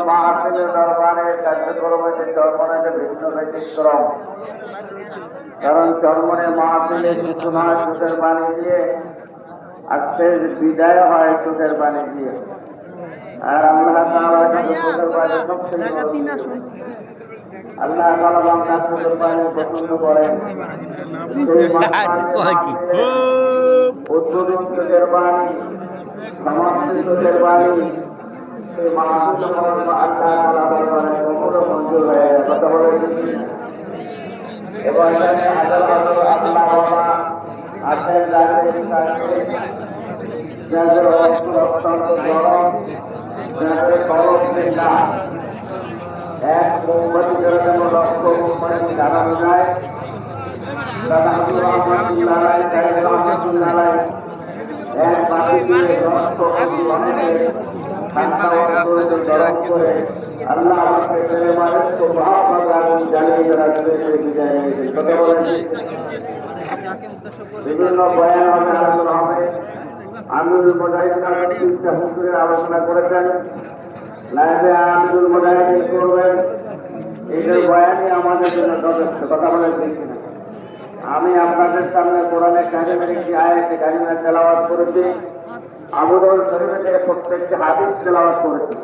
মাহফিলের দরবারের কার্যক্রমের চরমনে ভিন্ন ব্যতিক্রম। কারণ চরমনে মাহফিলে কিছু নয় চোখের পানি দিয়ে, আজকে বিদায় হয় চোখের পানি দিয়ে। আর আল্লাহ তাআলা চোখের পানি সবচেয়ে আল্লাহ তাআলা বান্দার চোখের পানি পছন্দ করেন। উদ্যোগী চোখের পানি, সমাজের চোখের পানি, সেই মাহফিল আল্লাহ তাআলা দরবারে কবুল ও মঞ্জুর হয়ে কথা বলে এবং এখানে হাজার হাজার আল্লাহ ওয়ালা আছেন যাদের সাথে যাদের অত্যন্ত গরম, যাদের কলম নেতা এক মোমবাতি যেন লক্ষ মোমবাতি জ্বালানো যায়। দাদা আব্দুর রহমাতুল্লাহ আলাইহি সাহেব রহমাতুল্লাহ আলাইহি এক বাতি দিয়ে লক্ষ মানুষের ঠান্ডা অন্তরে গরম করে আল্লাহ আমাকে প্রেমের মহাভাগ আগুন জ্বালিয়ে রাখতে বিদায় নিয়েছেন। কথা বলেছেন বিভিন্ন বয়ান হবে, আলোচনা হবে। আমিরুল মুজাহিদিন হুজুরের আলোচনা করেছেন, লাইভে আমিরুল মুজাহিদিন করবেন। এইটার বয়ানই আমাদের জন্য যথেষ্ট। কথা বলেছেন কিনা? আমি আপনাদের সামনে কোরআনের কারিমের একটি আয়াতে কারিমা তেলাওয়াত করেছি, আবু দাউদ শরীফ থেকে প্রত্যেকটি হাদিস তেলাওয়াত করেছি।